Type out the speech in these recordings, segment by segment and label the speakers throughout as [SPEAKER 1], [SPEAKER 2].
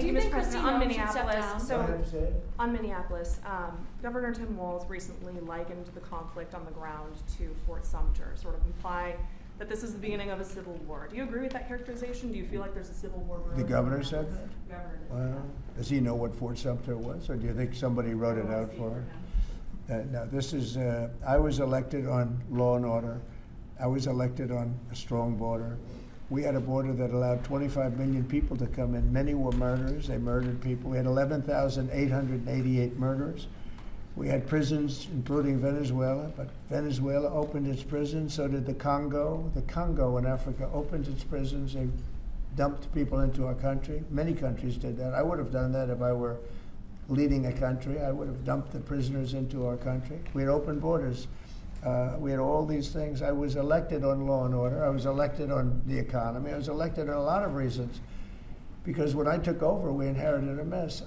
[SPEAKER 1] you, Mr. President. On Minneapolis,
[SPEAKER 2] on Minneapolis, Governor Tim Walz recently likened the conflict on the ground to Fort Sumter, sort of imply that this is the beginning of a civil war. Do you agree with that characterization? Do you feel like there's a civil war brewing?
[SPEAKER 3] The governor said that?
[SPEAKER 2] The governor did.
[SPEAKER 3] Well, does he know what Fort Sumter was, or do you think somebody wrote it out for him? No, this is, I was elected on law and order. I was elected on a strong border. We had a border that allowed 25 million people to come in. Many were murderers. They murdered people. We had 11,888 murderers. We had prisons, including Venezuela, but Venezuela opened its prisons, so did the Congo. The Congo in Africa opened its prisons. They dumped people into our country. Many countries did that. I would have done that if I were leading a country. I would have dumped the prisoners into our country. We had open borders. We had all these things. I was elected on law and order. I was elected on the economy. I was elected on a lot of reasons. Because when I took over, we inherited a mess.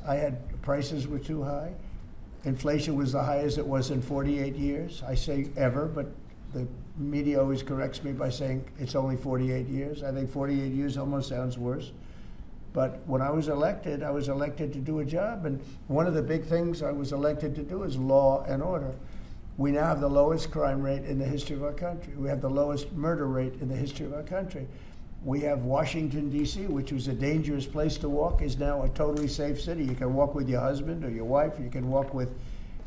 [SPEAKER 3] Prices were too high. Inflation was the highest it was in 48 years. I say ever, but the media always corrects me by saying it's only 48 years. I think 48 years almost sounds worse. But when I was elected to do a job. And one of the big things I was elected to do is law and order. We now have the lowest crime rate in the history of our country. We have the lowest murder rate in the history of our country. We have Washington, D.C., which was a dangerous place to walk, is now a totally safe city. You can walk with your husband or your wife. You can walk with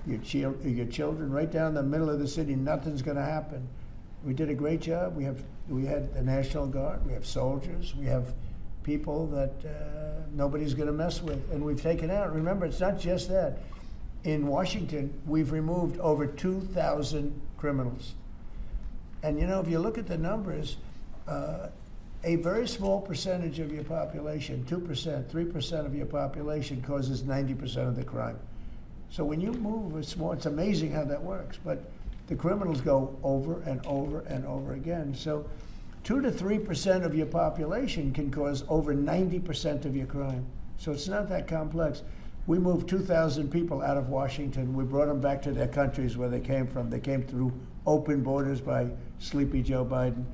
[SPEAKER 3] your children right down the middle of the city. Nothing's going to happen. We did a great job. We had the National Guard. We have soldiers. We have people that nobody's going to mess with. And we've taken out. Remember, it's not just that. In Washington, we've removed over 2,000 criminals. And, you know, if you look at the numbers, a very small percentage of your population, 2%, 3% of your population causes 90% of the crime. So when you move it's amazing how that works. But the criminals go over and over and over again. So 2 to 3% of your population can cause over 90% of your crime. So it's not that complex. We moved 2,000 people out of Washington. We brought them back to their countries where they came from. They came through open borders by Sleepy Joe Biden.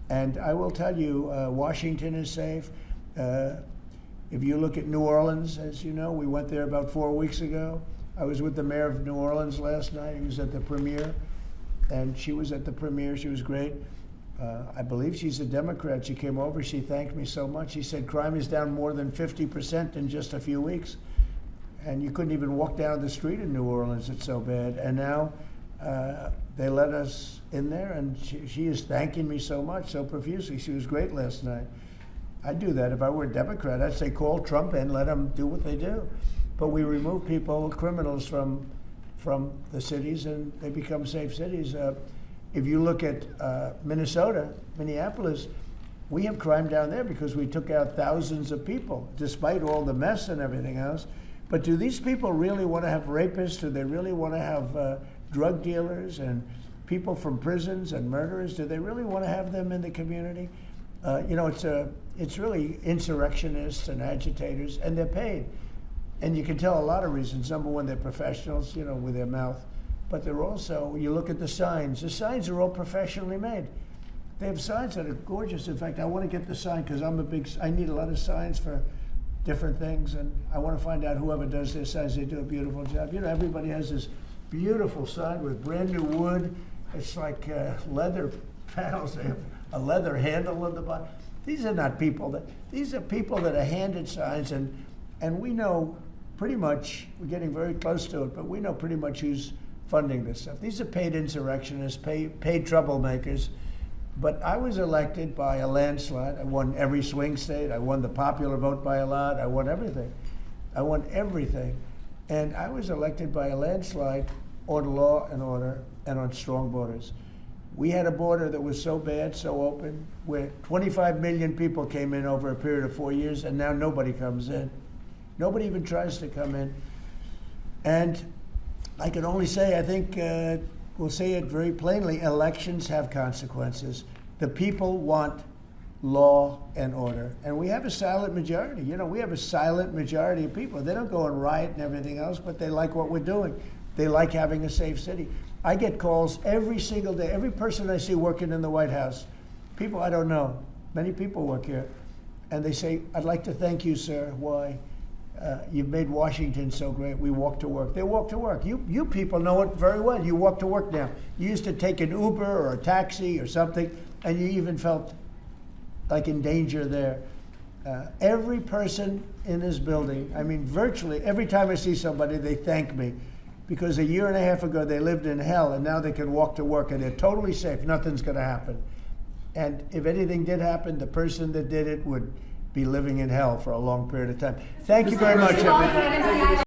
[SPEAKER 3] And I will tell you, Washington is safe. If you look at New Orleans, as you know, we went there about 4 weeks ago. I was with the mayor of New Orleans last night. He was at the premiere, and she was at the premiere. She was great. I believe she's a Democrat. She came over. She thanked me so much. She said crime is down more than 50% in just a few weeks. And you couldn't even walk down the street in New Orleans. It's so bad. And now they let us in there, and she is thanking me so much, so profusely. She was great last night. I'd do that if I were a Democrat. I'd say call Trump in, let them do what they do. But we remove people, criminals, from the cities, and they become safe cities. If you look at Minnesota, Minneapolis, we have crime down there because we took out thousands of people, despite all the mess and everything else. But do these people really want to have rapists? Do they really want to have drug dealers and people from prisons and murderers? Do they really want to have them in the community? You know, it's really insurrectionists and agitators, and they're paid. And you can tell a lot of reasons. Number one, they're professionals, you know, with their mouth. But they're also, you look at the signs are all professionally made. They have signs that are gorgeous. In fact, I want to get the sign because I need a lot of signs for different things, and I want to find out whoever does their signs, they do a beautiful job. You know, everybody has this beautiful sign with brand new wood. It's like leather panels. They have a leather handle on the bottom. These are not people these are people that are handed signs, and we know pretty much, we're getting very close to it, but we know pretty much who's funding this stuff. These are paid insurrectionists, paid troublemakers. But I was elected by a landslide. I won every swing state. I won the popular vote by a lot. I won everything. And I was elected by a landslide on law and order and on strong borders. We had a border that was so bad, so open, where 25 million people came in over a period of 4 years, and now nobody comes in. Nobody even tries to come in. And I can only say, I think, we'll say it very plainly, elections have consequences. The people want law and order. And we have a silent majority. You know, we have a silent majority of people. They don't go and riot and everything else, but they like what we're doing. They like having a safe city. I get calls every single day. Every person I see working in the White House, people I don't know, many people work here, and they say, I'd like to thank you, sir. Why? You've made Washington so great. We walk to work. They walk to work. You people know it very well. You walk to work now. You used to take an Uber or a taxi or something, and you even felt like in danger there. Every person in this building, I mean, virtually every time I see somebody, they thank me. Because a year and a half ago, they lived in hell, and now they can walk to work, and they're totally safe. Nothing's going to happen. And if anything did happen, the person that did it would be living in hell for a long period of time. Thank you very much, everybody.